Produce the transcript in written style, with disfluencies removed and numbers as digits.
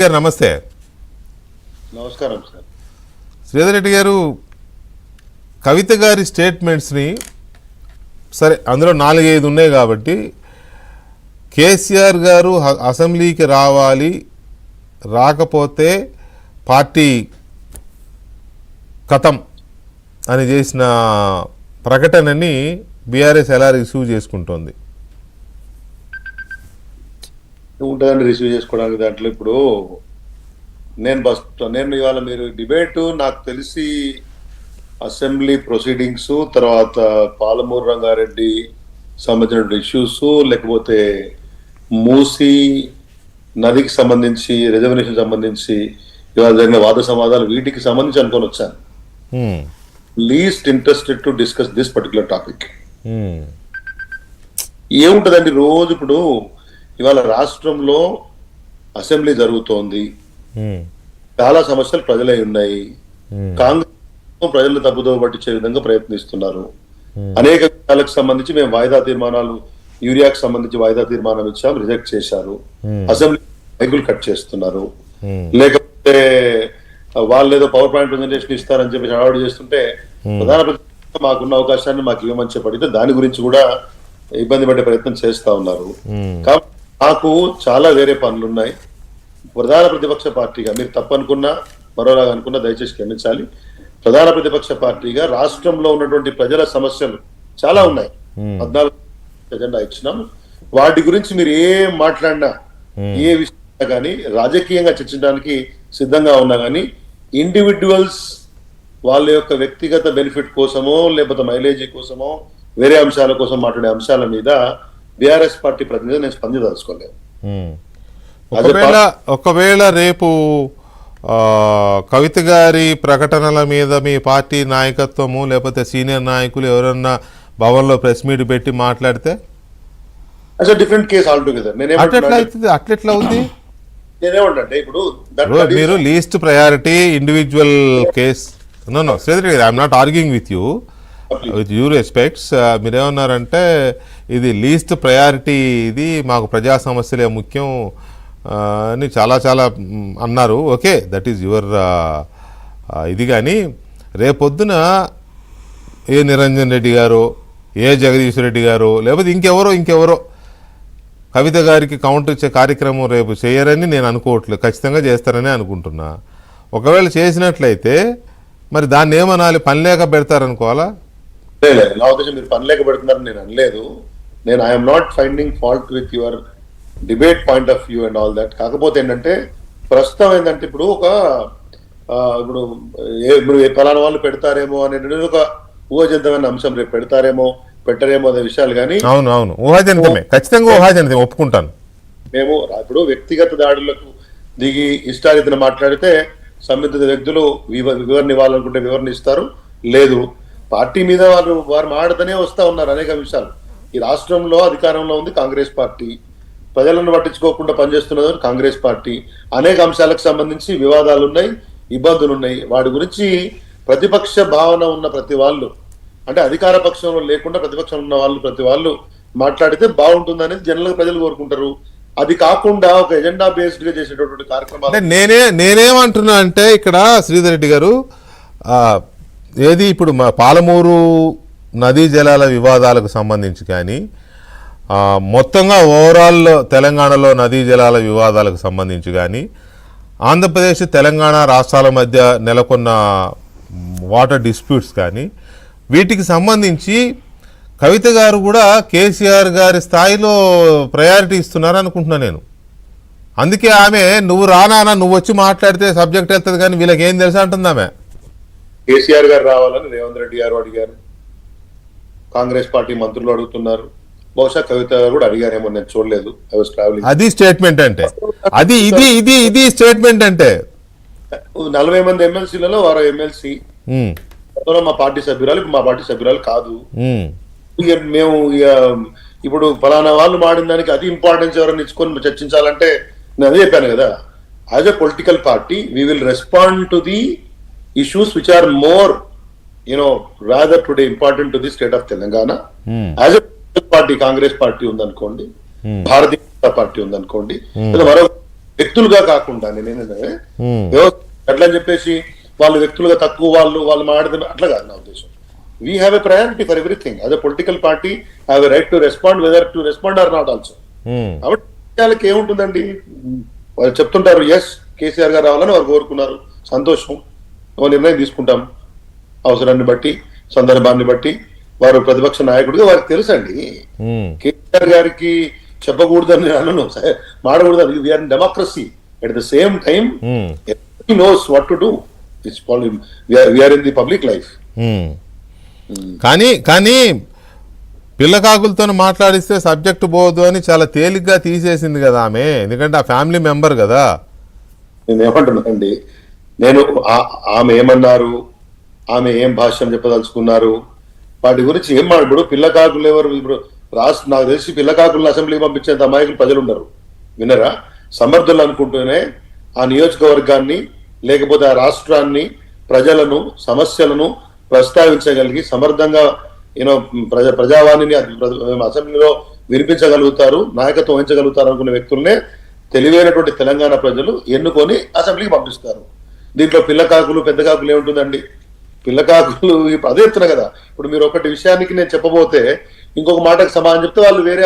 గారు నమస్తే. నమస్కారం సార్. శ్రీధర్ రెడ్డి గారు, కవిత గారి స్టేట్మెంట్స్ని సరే అందులో 4-5 ఉన్నాయి కాబట్టి కేసీఆర్ గారు అసెంబ్లీకి రావాలి, రాకపోతే పార్టీ కథం అని చేసిన ప్రకటనని బీఆర్ఎస్ ఎలా రిసీవ్ చేసుకుంటోంది? ఉంటుందండి రిసీవ్ చేసుకోవడానికి. దాంట్లో ఇప్పుడు నేను ఇవాళ మీరు డిబేట్ నాకు తెలిసి అసెంబ్లీ ప్రొసీడింగ్స్, తర్వాత పాలమూరు రంగారెడ్డి సంబంధించిన ఇష్యూస్, లేకపోతే మూసీ నదికి సంబంధించి రిజర్వేషన్ సంబంధించి ఇవాళ జరిగిన వాద సంవాదాలు, వీటికి సంబంధించి అనుకొని వచ్చాను. Least interested to discuss this particular topic. ఏముంటదండి రోజు ఇప్పుడు ఇవాళ రాష్ట్రంలో అసెంబ్లీ జరుగుతోంది, చాలా సమస్యలు ప్రజలై ఉన్నాయి. కాంగ్రెస్ ప్రజలను తప్పుదోవ పట్టించే విధంగా ప్రయత్నిస్తున్నారు. అనేక విషయాలకు సంబంధించి మేము వాయిదా తీర్మానాలు, యూరియాకు సంబంధించి వాయిదా తీర్మానం ఇచ్చాం, రిజెక్ట్ చేశారు. అసెంబ్లీ మైకులు కట్ చేస్తున్నారు. లేకపోతే వాళ్ళు ఏదో పవర్ పాయింట్ ప్రెజెంటేషన్ ఇస్తారని చెప్పి హడావుడి చేస్తుంటే ప్రధాన ప్రతిపక్షంగా మాకున్న అవకాశాన్ని మాకు ఇవ్వమని చెప్పడితే దాని గురించి కూడా ఇబ్బంది పడే ప్రయత్నం చేస్తా ఉన్నారు. కాబట్టి నాకు చాలా వేరే పనులు ఉన్నాయి. ప్రధాన ప్రతిపక్ష పార్టీగా మీరు తప్పనుకున్నా మరోలాగా అనుకున్నా దయచేసి క్షమించాలి. ప్రధాన ప్రతిపక్ష పార్టీగా రాష్ట్రంలో ఉన్నటువంటి ప్రజల సమస్యలు చాలా ఉన్నాయి. 14 ఎజెండా ఇచ్చినాం. వాటి గురించి మీరు ఏం మాట్లాడినా, ఏ విషయంగా కానీ రాజకీయంగా చర్చించడానికి సిద్ధంగా ఉన్నా కానీ ఇండివిజువల్స్ వాళ్ళ యొక్క వ్యక్తిగత బెనిఫిట్ కోసమో లేకపోతే మైలేజీ కోసమో వేరే అంశాల కోసం మాట్లాడే అంశాల మీద బీఆర్ఎస్ పార్టీ ప్రతినిధి నేను స్పందించదలుచుకోలేదు. ఒకవేళ రేపు కవిత గారి ప్రకటనల మీద మీ పార్టీ నాయకత్వము లేకపోతే సీనియర్ నాయకులు ఎవరన్నా భవన్లో ప్రెస్ మీట్ పెట్టి మాట్లాడితే డిఫరెంట్ కేసు ఆల్టుగెదర్. అట్లెట్లా ఉంది? నేనేమంటే ఇప్పుడు మీరు least priority individual case. No Sridhar Reddy, I am not arguing with you, with you respects. మీరేమన్నారంటే ఇది లీస్ట్ ప్రయారిటీ, ఇది మాకు ప్రజా సమస్యలే ముఖ్యం అని చాలా అన్నారు. ఓకే, దట్ ఈజ్ యువర్ ఇది. కానీ రేపొద్దున ఏ నిరంజన్ రెడ్డి గారు, ఏ జగదీశ్వర్ రెడ్డి గారు, లేకపోతే ఇంకెవరో కవిత గారికి కౌంటర్ ఇచ్చే కార్యక్రమం రేపు చేయరని నేను అనుకోవట్లేదు. ఖచ్చితంగా చేస్తారని అనుకుంటున్నా. ఒకవేళ చేసినట్లయితే మరి దాన్ని ఏమనాలి? పని లేక పెడతారనుకోవాలా? నా ఉద్దేశం మీరు పని లేక పెడుతున్నారని నేను అనలేదు. నేను I'm not finding fault with your debate point of view and all that. కాకపోతే ఏంటంటే ప్రస్తుతం ఏంటంటే ఇప్పుడు ఫలానా వాళ్ళు పెడతారేమో అనేది ఒక ఊహాజనితమైన అంశం. రేపు పెడతారేమో పెట్టరేమో అనే విషయాలు కానీ అవును ఊహాజనితమే, ఖచ్చితంగా ఊహాజనితం, ఒప్పుకుంటాను. మేము ఇప్పుడు వ్యక్తిగత దాడులకు దిగి ఇష్టారీతిని మాట్లాడితే సంబంధిత వ్యక్తులు వివరణ ఇవ్వాలనుకుంటే వివరణ ఇస్తారు. లేదు, పార్టీ మీద వారు మాట్లాడుతూనే వస్తూ ఉన్నారు అనేక విషయాలు. ఈ రాష్ట్రంలో అధికారంలో ఉంది కాంగ్రెస్ పార్టీ, ప్రజలను పట్టించుకోకుండా పనిచేస్తున్నది కాంగ్రెస్ పార్టీ. అనేక అంశాలకు సంబంధించి వివాదాలు ఉన్నాయి, ఇబ్బందులు ఉన్నాయి. వాటి గురించి ప్రతిపక్ష భావన ఉన్న ప్రతి వాళ్ళు, అంటే అధికార పక్షంలో లేకుండా ప్రతిపక్షంలో ఉన్న వాళ్ళు ప్రతి వాళ్ళు మాట్లాడితే బాగుంటుంది అనేది జనరల్ ప్రజలు కోరుకుంటారు. అది కాకుండా ఒక ఎజెండా బేస్డ్ గా చేసేటటువంటి కార్యక్రమాలు నేనేమంటున్నా అంటే ఇక్కడ శ్రీధర్ రెడ్డి గారు, ఏది ఇప్పుడు మా పాలమూరు నదీ జలాల వివాదాలకు సంబంధించి కానీ మొత్తంగా ఓవరాల్ తెలంగాణలో నదీ జలాల వివాదాలకు సంబంధించి కానీ ఆంధ్రప్రదేశ్ తెలంగాణ రాష్ట్రాల మధ్య నెలకొన్న వాటర్ డిస్ప్యూట్స్ కానీ వీటికి సంబంధించి కవిత గారు కూడా కేసీఆర్ గారి స్థాయిలో ప్రయారిటీ ఇస్తున్నారు అనుకుంటున్నా నేను. అందుకే ఆమె నువ్వు రానా, నువ్వు వచ్చి మాట్లాడితే సబ్జెక్ట్ వెళ్తుంది కానీ వీళ్ళకి ఏం తెలుసా అంటుంది ఆమె. కేసీఆర్ గారు రావాలని రేవంత్ రెడ్డి గారు అడిగారు, కాంగ్రెస్ పార్టీ మంత్రులు అడుగుతున్నారు. బహుశా కవిత గారు కూడా అడిగారేమో, నేను చూడలేదు. అది స్టేట్మెంట్ అంటే, అది ఇది స్టేట్మెంట్ అంటే 40 మంది ఎమ్మెల్సీలలో వారో ఎమ్మెల్సీ మా పార్టీ సభ్యురాలు, మా పార్టీ సభ్యురాలు కాదు. మేము ఇప్పుడు ఫలానా వాళ్ళు మాడిన దానికి అది ఇంపార్టెన్స్ ఎవరైనా ఇచ్చుకొని చర్చించాలంటే నేను అదే చెప్పాను కదా. As a political party we will respond to the issues which are more rather today important to the state of Telangana. As a party Congress party ఉందనుకోండి, భారతీయ జనతా పార్టీ ఉందనుకోండి, మరో వ్యక్తులుగా కాకుండా నేనేంటంటే ఉమ్, వ్యవస్థ అట్లా అని చెప్పేసి వాళ్ళు వ్యక్తులుగా తక్కువ వాళ్ళు మాట్లాడితే అట్లా కాదు నా ఉద్దేశం. We have a priority for everything. అదే political party have a right to respond whether to respond or not also. Um, కాబట్టి వాళ్ళకి ఏముంటుందండి, వాళ్ళు చెప్తుంటారు ఎస్ కేసీఆర్ గారు రావాలని వారు కోరుకున్నారు, సంతోషం, ఒక నిర్ణయం తీసుకుంటాం అవసరాన్ని బట్టి సందర్భాన్ని బట్టి. వారు ప్రతిపక్ష నాయకుడిగా వారికి తెలుసండి. ఉమ్, కేసీఆర్ గారికి చెప్పకూడదని అనను, మాడకూడదని. We are in democracy. At the same time um, he knows what to do. It's probably we are in the public life. ఉమ్. కానీ పిల్లకాకులతో మాట్లాడిస్తే సబ్జెక్ట్ పోదు అని చాలా తేలిగ్గా తీసేసింది కదా ఆమె, ఎందుకంటే ఆ ఫ్యామిలీ మెంబర్ కదా. నేను ఏమంటున్నానండి, ఆమె ఏమన్నారు, ఆమె ఏం భాష్యం చెప్పదలుచుకున్నారు, వాటి గురించి ఏం ఇప్పుడు పిల్లకాకులు ఎవరు ఇప్పుడు నాకు తెలిసి పిల్లకాకులను అసెంబ్లీకి పంపించేంత అమాయకులు ప్రజలు ఉండరు. వినరా? సమర్థులు అనుకుంటూనే ఆ నియోజకవర్గాన్ని లేకపోతే ఆ రాష్ట్రాన్ని, ప్రజలను, సమస్యలను ప్రస్తావించగలిగి సమర్థంగా ప్రజావాణిని అసెంబ్లీలో వినిపించగలుగుతారు, నాయకత్వం వహించగలుగుతారు అనుకునే వ్యక్తులనే తెలివైనటువంటి తెలంగాణ ప్రజలు ఎన్నుకొని అసెంబ్లీకి పంపిస్తారు. దీంట్లో పిల్లకాకులు పెద్ద కాకులు ఏముంటుందండి? పిల్లకాకులు అదే ఎత్తున కదా. ఇప్పుడు మీరు ఒకటి విషయానికి నేను చెప్పబోతే ఇంకొక మాటకు సమాధానం చెప్తే వాళ్ళు వేరే